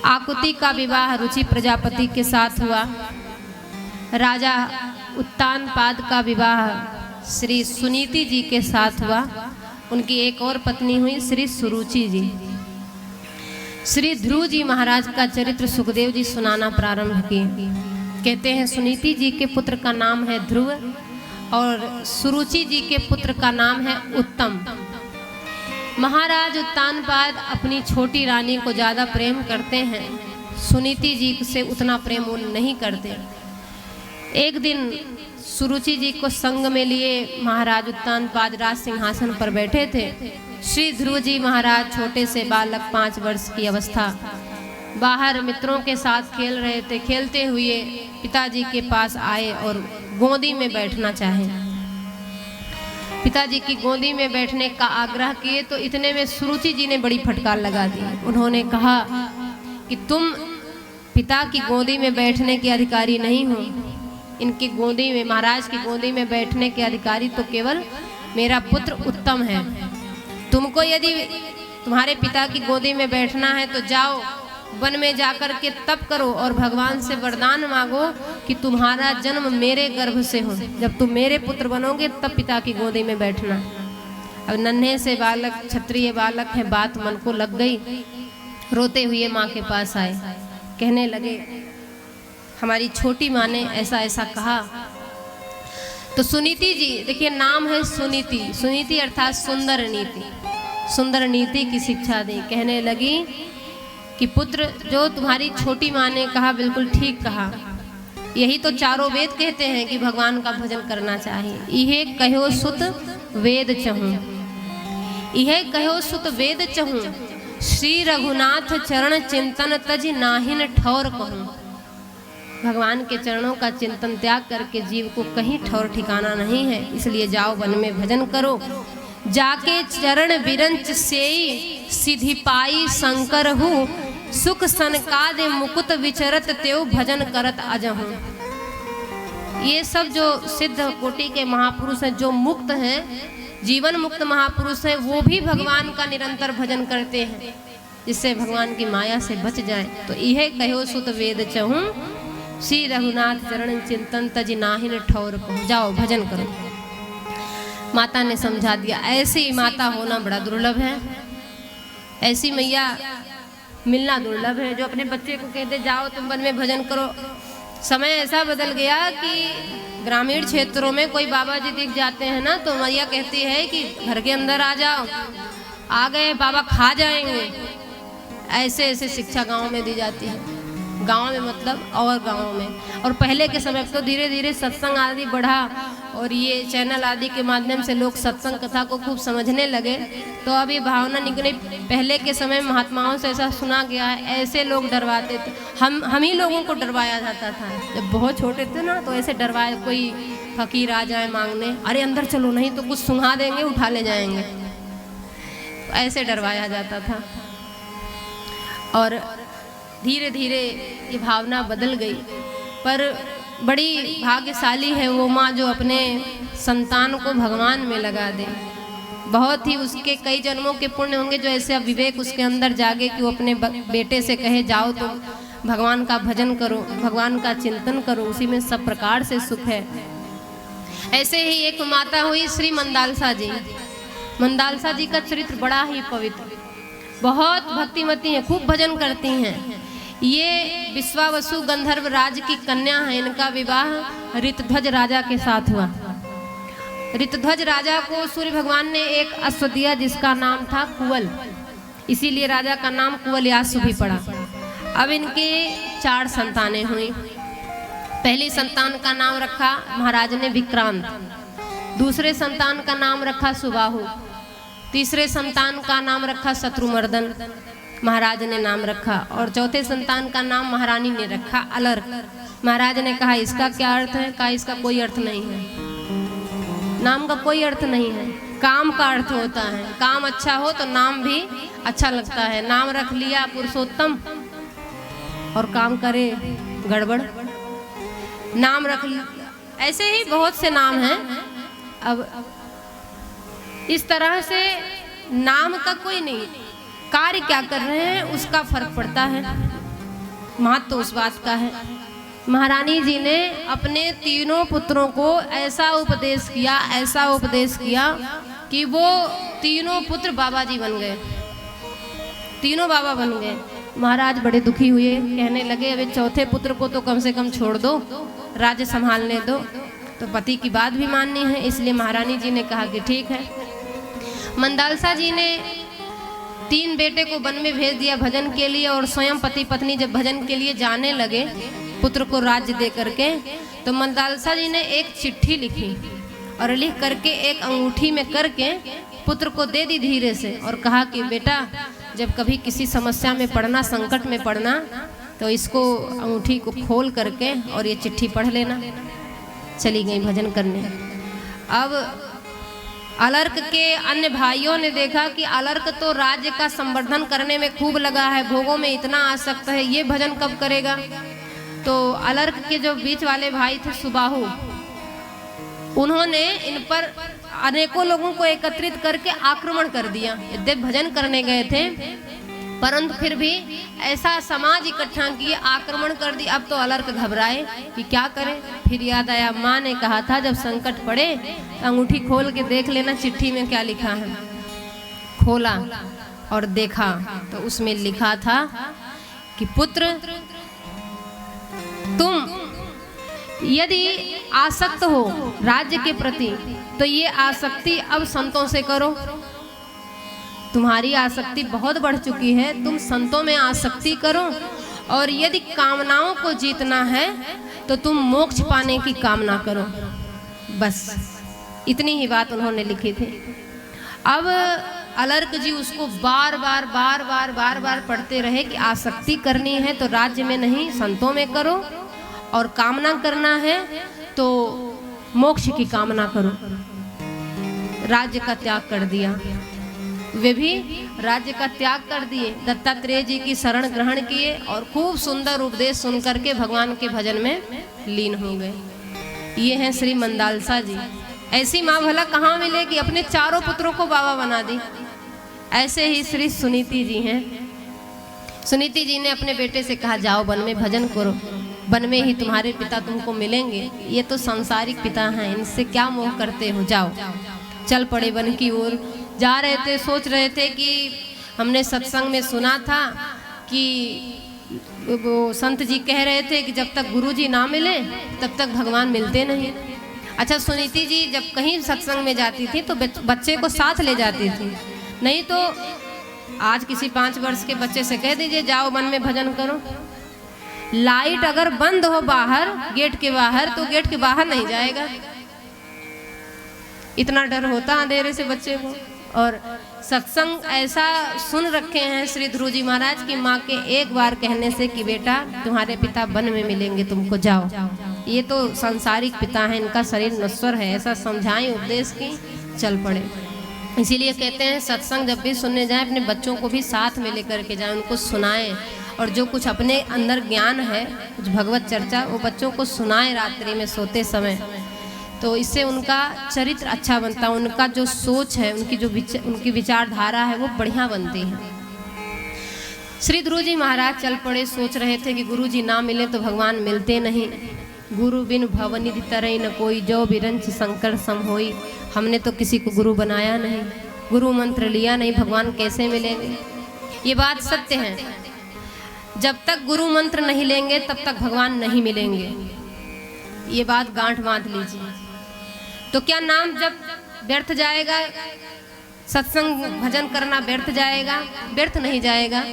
आकुति का विवाह रुचि प्रजापति के साथ हुआ। राजा उत्तानपाद का विवाह श्री सुनीति जी के साथ हुआ। उनकी एक और पत्नी हुई श्री सुरुचि जी। श्री ध्रुव जी महाराज का चरित्र सुखदेव जी सुनाना प्रारंभ किए। कहते हैं सुनीति जी के पुत्र का नाम है ध्रुव और सुरुचि जी के पुत्र का नाम है उत्तम। महाराज उत्तानपाद अपनी छोटी रानी को ज़्यादा प्रेम करते हैं, सुनीति जी से उतना प्रेम वो नहीं करते। एक दिन सुरुचि जी को संग में लिए महाराज उत्तानपाद राज सिंहासन पर बैठे थे। श्री ध्रुव जी महाराज छोटे से बालक 5 वर्ष की अवस्था बाहर मित्रों के साथ खेल रहे थे। खेलते हुए पिताजी के पास आए और गोदी में बैठना चाहे। पिताजी की गोदी में बैठने का आग्रह किए तो इतने में सुरुचि जी ने बड़ी फटकार लगा दी। उन्होंने कहा कि तुम पिता की गोदी में बैठने के अधिकारी नहीं हो। इनकी गोदी में, महाराज की गोदी में बैठने के अधिकारी तो केवल मेरा पुत्र उत्तम है। तुमको यदि तुम्हारे पिता की गोदी में बैठना है तो जाओ वन में जाकर के तप करो और भगवान से वरदान मांगो कि तुम्हारा जन्म मेरे गर्भ से हो। जब तुम मेरे पुत्र बनोगे तब पिता की गोदी में बैठना। अब नन्हे से बालक, क्षत्रिय बालक है, बात मन को लग गई। रोते हुए माँ के पास आए, कहने लगे हमारी छोटी माँ ने ऐसा ऐसा कहा। तो सुनीति जी, देखिए नाम है सुनीति, सुनीति अर्थात सुंदर नीति, सुंदर नीति की शिक्षा दी। कहने लगी कि पुत्र, जो तुम्हारी छोटी माँ ने कहा बिल्कुल ठीक कहा। यही तो चारों वेद कहते हैं कि भगवान का भजन करना चाहिए। यह कहो सुत वेद चहूँ, यह कहो सुत वेद चहूँ, श्री रघुनाथ चरण चिंतन तज नाहिन ठौर कहूँ। भगवान के चरणों का चिंतन त्याग करके जीव को कहीं ठौर ठिकाना नहीं है। इसलिए जाओ वन में भजन करो। जाके चरण बिरंच सेई सिद्धि पाई शंकर हूँ, सुख सनकाद मुकुट विचरत तेव भजन करत अजहूँ। ये सब जो सिद्ध कोटि के महापुरुष हैं, जो मुक्त हैं, जीवन मुक्त महापुरुष हैं, वो भी भगवान का निरंतर भजन करते हैं जिससे भगवान की माया से बच जाए। तो यह कहो सुत वेद चहूँ, श्री रघुनाथ चरण चिंतन तज नाहिन ठौर कहूँ। जाओ भजन करो। माता ने समझा दिया। ऐसी माता होना बड़ा दुर्लभ है। ऐसी मैया मिलना दुर्लभ है जो अपने बच्चे को कहते जाओ तुम वन में भजन करो। समय ऐसा बदल गया कि ग्रामीण क्षेत्रों में कोई बाबा जी दिख जाते हैं ना, तो मैया कहती है कि घर के अंदर आ जाओ, आ गए बाबा खा जाएंगे। ऐसे ऐसे शिक्षा गाँव में दी जाती है। गांव में मतलब और गांवों में। और पहले के समय तो धीरे धीरे सत्संग आदि बढ़ा और ये चैनल आदि के माध्यम से लोग सत्संग कथा को खूब समझने लगे, तो अब ये भावना निकली। पहले के समय महात्माओं से ऐसा सुना गया है, ऐसे लोग डरवाते थे। हम ही लोगों को डरवाया जाता था। जब बहुत छोटे थे ना तो ऐसे डरवाया, कोई फकीर आ जाए मांगने, अरे अंदर चलो नहीं तो कुछ सुंघा देंगे, उठा ले जाएंगे, ऐसे डरवाया जाता था। और धीरे धीरे ये भावना बदल गई। पर बड़ी भाग्यशाली है वो माँ जो अपने संतान को भगवान में लगा दे। बहुत ही उसके कई जन्मों के पुण्य होंगे जो ऐसे विवेक उसके अंदर जागे कि वो अपने बेटे से कहे जाओ तो भगवान का भजन करो, भगवान का चिंतन करो, उसी में सब प्रकार से सुख है। ऐसे ही एक माता हुई श्री मंदालसा जी। मंदालसा जी का चरित्र बड़ा ही पवित्र, बहुत भक्तिमती हैं, खूब भजन करती हैं। ये विश्वावसु गंधर्व राज की कन्या है। इनका विवाह ऋतध्वज राजा के साथ हुआ। ऋतध्वज राजा को सूर्य भगवान ने एक अश्व दिया जिसका नाम था कुवल, इसीलिए राजा का नाम कुवलयासु भी पड़ा। अब इनके 4 संतानें हुई। पहली संतान का नाम रखा महाराज ने विक्रांत, दूसरे संतान का नाम रखा सुबाहु, तीसरे संतान का नाम रखा शत्रुमर्दन, महाराज ने नाम रखा, और चौथे संतान का नाम महारानी ने रखा अलर्क। महाराज ने कहा इसका क्या अर्थ है? कहा इसका कोई अर्थ नहीं है, नाम का कोई अर्थ नहीं है, काम का अर्थ होता है। काम अच्छा हो तो नाम भी अच्छा लगता है। नाम रख लिया पुरुषोत्तम और काम करे गड़बड़, नाम रख लिया। ऐसे ही बहुत से नाम हैं। अब इस तरह से नाम का कोई नहीं, कार्य क्या कर रहे हैं उसका फर्क पड़ता है, महत्व तो उस बात का है। महारानी जी ने अपने तीनों पुत्रों को ऐसा उपदेश किया कि वो तीनों पुत्र बाबा जी बन गए, तीनों बाबा बन गए। महाराज बड़े दुखी हुए, कहने लगे अबे चौथे पुत्र को तो कम से कम छोड़ दो, राज्य संभालने दो। तो पति की बात भी माननी है, इसलिए महारानी जी ने कहा कि ठीक है। मंदालसा जी ने 3 बेटे को वन में भेज दिया भजन के लिए, और स्वयं पति पत्नी जब भजन के लिए जाने लगे पुत्र को राज्य दे करके, तो मंदालसा जी ने एक चिट्ठी लिखी और लिख करके एक अंगूठी में करके पुत्र को दे दी धीरे से, और कहा कि बेटा जब कभी किसी समस्या में पड़ना, संकट में पड़ना, तो इसको अंगूठी को खोल करके और ये चिट्ठी पढ़ लेना। चली गई भजन करने। अब अलर्क के अन्य भाइयों ने देखा कि अलर्क तो राज्य का संवर्धन करने में खूब लगा है, भोगों में इतना आसक्त है, ये भजन कब करेगा। तो अलर्क के जो बीच वाले भाई थे सुबाहु, उन्होंने इन पर अनेकों लोगों को एकत्रित करके आक्रमण कर दिया। यद्यपि भजन करने गए थे परंतु फिर भी ऐसा समाज इकट्ठा किए, आक्रमण कर दी। अब तो अलर्क घबराए कि क्या करें। फिर याद आया माँ ने कहा था जब संकट पड़े अंगूठी खोल के देख लेना चिट्ठी में क्या लिखा है। खोला और देखा तो उसमें लिखा था कि पुत्र तुम यदि आसक्त हो राज्य के प्रति तो ये आसक्ति अब संतों से करो। तुम्हारी आसक्ति बहुत बढ़ चुकी है, तुम संतों में आसक्ति करो, और यदि कामनाओं को जीतना है तो तुम मोक्ष पाने की कामना करो। बस इतनी ही बात उन्होंने लिखी थी। अब अलर्क जी उसको बार बार पढ़ते रहे कि आसक्ति करनी है तो राज्य में नहीं संतों में करो, और कामना करना है तो मोक्ष की कामना करो। राज्य का त्याग कर दिया, वे भी राज्य का त्याग कर दिए, दत्तात्रेय जी की शरण ग्रहण किए और खूब सुंदर उपदेश सुन करके भगवान के भजन में लीन हो गए। ये हैं श्री मंदालसा जी। ऐसी माँ भला कहाँ मिलेगी, अपने चारों पुत्रों को बाबा बना दी। ऐसे ही श्री सुनीति जी हैं। सुनीति जी ने अपने बेटे से कहा जाओ वन में भजन करो, वन में ही तुम्हारे पिता तुमको मिलेंगे। ये तो सांसारिक पिता हैं, इनसे क्या मोह करते हो, जाओ। चल पड़े वन की ओर। जा रहे थे, सोच रहे थे कि हमने सत्संग में सुना था कि वो संत जी कह रहे थे कि जब तक गुरु जी ना मिले तब तक भगवान मिलते नहीं। अच्छा, सुनीति जी जब कहीं सत्संग में जाती थी तो बच्चे को साथ ले जाती थी, नहीं तो आज किसी 5 वर्ष के बच्चे से कह दीजिए जाओ वन में भजन करो, लाइट अगर बंद हो बाहर गेट के बाहर तो गेट के बाहर नहीं जाएगा। इतना डर होता अंधेरे से बच्चे को। और सत्संग ऐसा सुन रखे हैं श्री ध्रुव जी महाराज की माँ के एक बार कहने से कि बेटा तुम्हारे पिता वन में मिलेंगे, तुमको जाओ। ये तो सांसारिक पिता हैं, इनका शरीर नश्वर है, ऐसा समझाएं उपदेश की, चल पड़े। इसीलिए कहते हैं सत्संग जब भी सुनने जाएं अपने बच्चों को भी साथ में लेकर के जाएं, उनको सुनाएं, और जो कुछ अपने अंदर ज्ञान है, कुछ भगवत चर्चा, वो बच्चों को सुनाएं रात्रि में सोते समय। तो इससे उनका चरित्र अच्छा बनता है, उनका जो सोच है, उनकी विचारधारा है वो बढ़िया बनती है। श्री ध्रुव जी महाराज चल पड़े, सोच रहे थे कि गुरु जी ना मिले तो भगवान मिलते नहीं। गुरु बिन भवनिधि तरई न कोई, जो बिरंच शंकर सम होई। हमने तो किसी को गुरु बनाया नहीं, गुरु मंत्र लिया नहीं, भगवान कैसे मिलेंगे। ये बात सत्य है, जब तक गुरु मंत्र नहीं लेंगे तब तक भगवान नहीं मिलेंगे। ये बात गांठ बांध लीजिए। तो क्या नाम जब व्यर्थ जाएगा, सत्संग भजन करना व्यर्थ जाएगा? व्यर्थ नहीं जाएगा।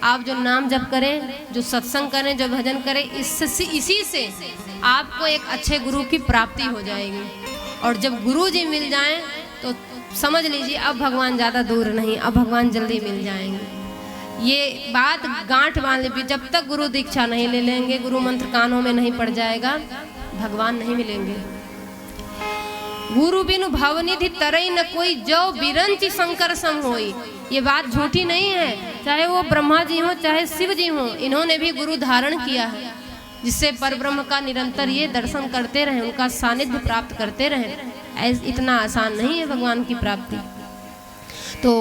आप जो नाम जप करें, जो सत्संग करें, जो भजन करें, इसी से आपको एक अच्छे गुरु की प्राप्ति हो जाएगी। और जब गुरु जी मिल जाएं तो समझ लीजिए अब भगवान ज़्यादा दूर नहीं, अब भगवान जल्दी मिल जाएंगे। ये बात गांठ बांध ली। जब तक गुरु दीक्षा नहीं ले लेंगे, गुरु मंत्र कानों में नहीं पड़ जाएगा, भगवान नहीं मिलेंगे। गुरु बिनु भवनिधि तरई न कोई, जो बिरंच शंकर सम होई। ये बात झूठी नहीं है, चाहे वो ब्रह्मा जी हो चाहे शिव जी हो, इन्होंने भी गुरु धारण किया है, जिससे परब्रह्म का निरंतर ये दर्शन करते रहे, उनका सानिध्य प्राप्त करते रहे। इतना आसान नहीं है भगवान की प्राप्ति। तो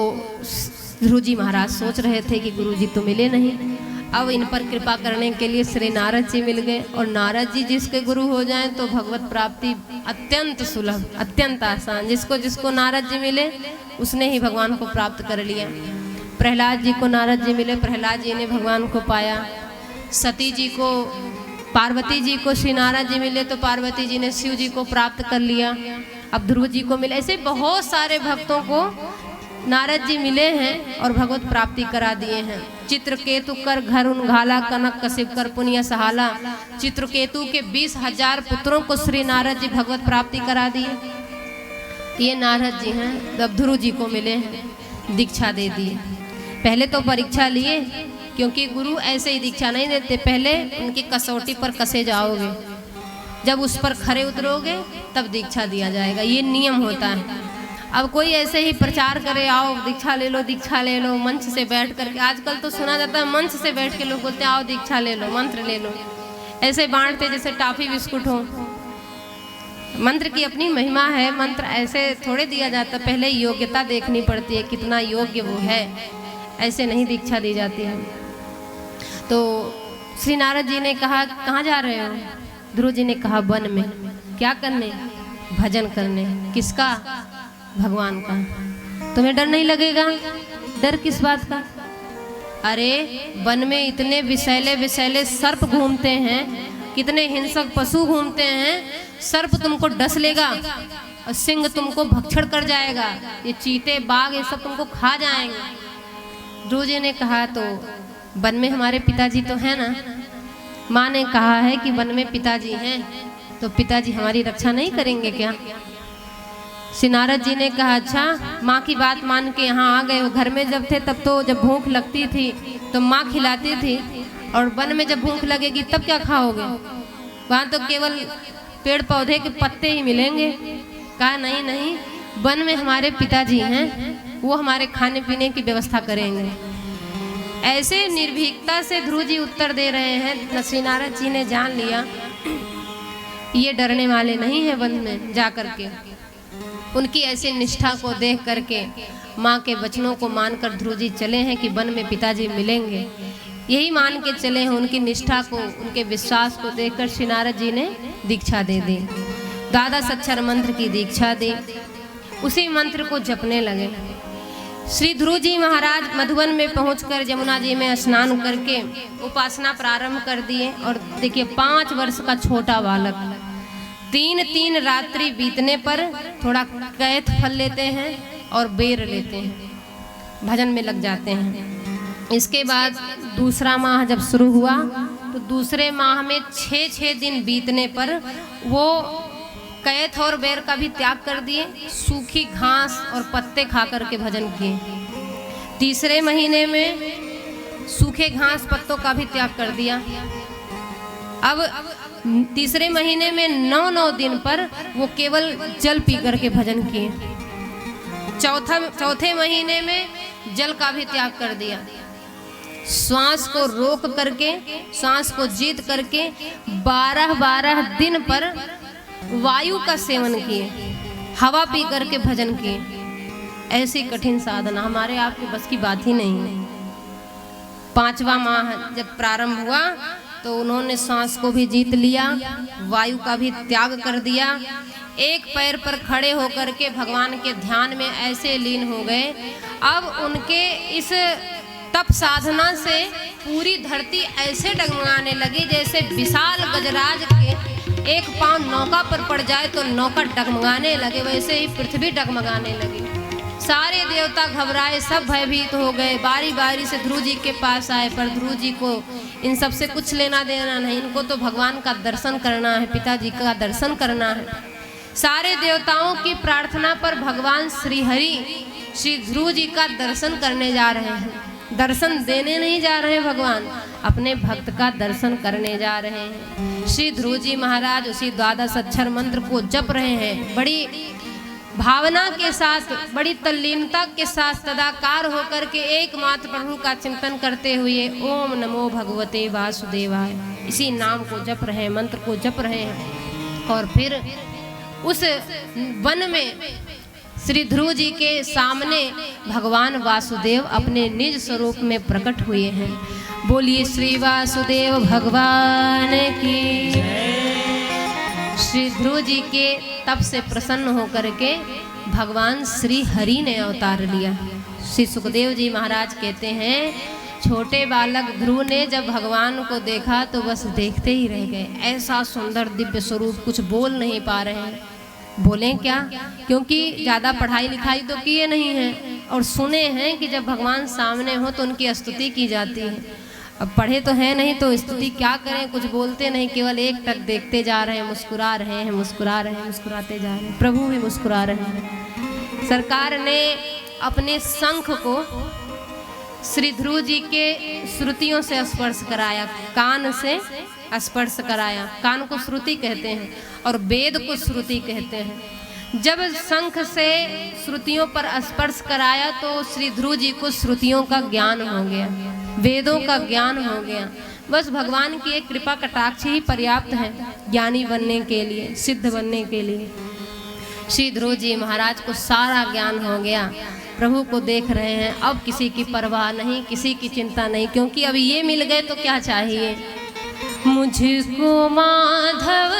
ध्रुव जी महाराज सोच रहे थे कि गुरु जी तो मिले नहीं, अब इन पर कृपा करने के लिए श्री नारद जी मिल गए। और नारद जी जिसके गुरु हो जाएं तो भगवत प्राप्ति अत्यंत सुलभ, अत्यंत आसान। जिसको जिसको नारद जी मिले उसने ही भगवान को प्राप्त कर लिया। प्रहलाद जी को नारद जी मिले, प्रहलाद जी ने भगवान को पाया। सती जी को, पार्वती जी को श्री नारद जी मिले तो पार्वती जी ने शिव जी को प्राप्त कर लिया। अब ध्रुव जी को मिले। ऐसे बहुत सारे भक्तों को नारद जी मिले हैं और भगवत प्राप्ति करा दिए हैं। चित्रकेतु कर घर उनघाला, कनक कसिब कर पुनिया सहाला। चित्रकेतु के 20,000 पुत्रों को श्री नारद जी भगवत प्राप्ति करा दिए। ये नारद जी हैं। अब ध्रुव जी को मिले हैं, दीक्षा दे दिए। पहले तो परीक्षा लिए, क्योंकि गुरु ऐसे ही दीक्षा नहीं देते, पहले उनकी कसौटी पर कसे जाओगे, जब उस पर खरे उतरोगे तब दीक्षा दिया जाएगा। ये नियम होता है। अब कोई ऐसे ही प्रचार करे, आओ दीक्षा ले लो, दीक्षा ले लो, मंच से बैठ करके। आजकल तो सुना जाता है मंच से बैठ के लोग बोलते हैं आओ दीक्षा ले लो, मंत्र ले लो, ऐसे बांटते जैसे टॉफी बिस्कुट हो। मंत्र की अपनी महिमा है, मंत्र ऐसे थोड़े दिया जाता, पहले योग्यता देखनी पड़ती है, कितना योग्य वो है, ऐसे नहीं दीक्षा दी जाती है। तो श्री नारद जी ने कहा कहाँ जा रहे हो? ध्रुव जी ने कहा वन में। क्या करने? भजन करने। किसका? भगवान का। तुम्हें डर नहीं लगेगा? डर किस बात का? अरे वन में इतने विषैले विषैले सर्प घूमते हैं, कितने हिंसक पशु घूमते हैं। सर्प तुमको डस लेगा और सिंह तुमको भक्षण कर जाएगा, ये चीते बाघ ये सब तुमको खा जाएंगे। ध्रुव जी ने कहा तो वन में हमारे पिताजी तो हैं ना। माँ ने कहा है कि वन में पिताजी हैं, तो पिताजी हमारी रक्षा नहीं करेंगे क्या? श्री नारद जी ने कहा अच्छा, माँ की बात मान के यहाँ आ गए। घर में जब थे तब तो जब भूख लगती थी तो माँ खिलाती थी, और वन में जब भूख लगेगी तब क्या खाओगे? वहाँ तो केवल पेड़ पौधे के पत्ते ही मिलेंगे। कहा नहीं नहीं, वन में हमारे पिताजी हैं, वो हमारे खाने पीने की व्यवस्था करेंगे। ऐसे निर्भीकता से ध्रुव जी उत्तर दे रहे हैं। श्री नारद जी ने जान लिया ये डरने वाले नहीं है वन में जा करके। उनकी ऐसी निष्ठा को देख करके, माँ के वचनों को मानकर ध्रुव जी चले हैं कि वन में पिताजी मिलेंगे। यही मान के चले हैं। उनकी निष्ठा को, उनके विश्वास को देखकर श्री नारद जी ने दीक्षा दे दी। द्वादश अक्षर मंत्र की दीक्षा दी। उसी मंत्र को जपने लगे। श्री ध्रुव जी महाराज मधुबन में पहुंचकर यमुना जी में स्नान करके उपासना प्रारंभ कर दिए। और देखिए 5 वर्ष का छोटा बालक 3 रात्रि बीतने पर थोड़ा कैथ फल लेते हैं और बेर लेते हैं, भजन में लग जाते हैं। इसके बाद दूसरा माह जब शुरू हुआ तो दूसरे माह में 6 दिन बीतने पर वो कैथ और बेर का भी त्याग कर दिए, सूखी घास और पत्ते खा करके भजन किए। तीसरे महीने में सूखे घास पत्तों का भी त्याग कर दिया। अब तीसरे महीने में 9 दिन पर वो केवल जल पी करके भजन किए। चौथे महीने में जल का भी त्याग कर दिया। श्वास को रोक करके, श्वास को जीत करके 12 दिन पर वायु का सेवन किए, हवा पी करके भजन किए। ऐसी कठिन साधना हमारे आपके बस की बात ही नहीं है। 5वां माह जब प्रारंभ हुआ तो उन्होंने सांस को भी जीत लिया, वायु का भी त्याग कर दिया। एक पैर पर खड़े होकर के भगवान के ध्यान में ऐसे लीन हो गए। अब उनके इस तप साधना से पूरी धरती ऐसे डगमगाने लगी जैसे विशाल गजराज के एक पांव नौका पर पड़ जाए तो नौका डगमगाने लगे, वैसे ही पृथ्वी डगमगाने लगी। सारे देवता घबराए, सब भयभीत हो गए। बारी बारी से ध्रुव जी के पास आए, पर ध्रुव जी को इन सब से कुछ लेना देना नहीं। इनको तो भगवान का दर्शन करना है, पिताजी का दर्शन करना है। सारे देवताओं की प्रार्थना पर भगवान श्री हरि श्री ध्रुव जी का दर्शन करने जा रहे हैं। दर्शन देने नहीं जा रहे हैं भगवान, अपने भक्त का दर्शन करने जा रहे हैं। श्री ध्रुव जी महाराज उसी द्वादश अक्षर मंत्र को जप रहे हैं, बड़ी भावना के साथ, बड़ी तल्लीनता के साथ सदाकार होकर के एकमात्र प्रभु का चिंतन करते हुए ओम नमो भगवते वासुदेवाय इसी नाम को जप रहे हैं, मंत्र को जप रहे हैं। और फिर उस वन में श्री ध्रुव जी के सामने भगवान वासुदेव अपने निज स्वरूप में प्रकट हुए हैं। बोलिए श्री वासुदेव भगवान की। श्री ध्रुव जी के तप से प्रसन्न होकर के भगवान श्री हरि ने अवतार लिया। श्री सुखदेव जी महाराज कहते हैं, छोटे बालक ध्रुव ने जब भगवान को देखा तो बस देखते ही रह गए। ऐसा सुंदर दिव्य स्वरूप, कुछ बोल नहीं पा रहे हैं। बोलें क्या, क्योंकि ज़्यादा पढ़ाई लिखाई तो किए नहीं हैं और सुने हैं कि जब भगवान सामने हो तो उनकी स्तुति की जाती है। अब पढ़े तो हैं नहीं तो स्तुति क्या करें, कुछ बोलते नहीं, केवल एक टक देखते जा रहे हैं, मुस्कुरा रहे हैं, मुस्कुरा रहे हैं, मुस्कुराते जा रहे हैं। प्रभु भी मुस्कुरा रहे हैं। सरकार ने अपने शंख को श्री ध्रुव जी के श्रुतियों से स्पर्श कराया, कान से स्पर्श कराया। कान को श्रुति कहते हैं और वेद को श्रुति कहते हैं। जब शंख से श्रुतियों पर स्पर्श कराया तो श्री ध्रुव जी को श्रुतियों का ज्ञान हो गया, वेदों का ज्ञान हो गया। बस भगवान की एक कृपा कटाक्ष ही पर्याप्त है ज्ञानी बनने के लिए, सिद्ध बनने के लिए। श्री ध्रुव जी महाराज को सारा ज्ञान हो गया, प्रभु को देख रहे हैं। अब किसी की परवाह नहीं, किसी की चिंता नहीं, क्योंकि अब ये मिल गए तो क्या चाहिए। मुझको माधव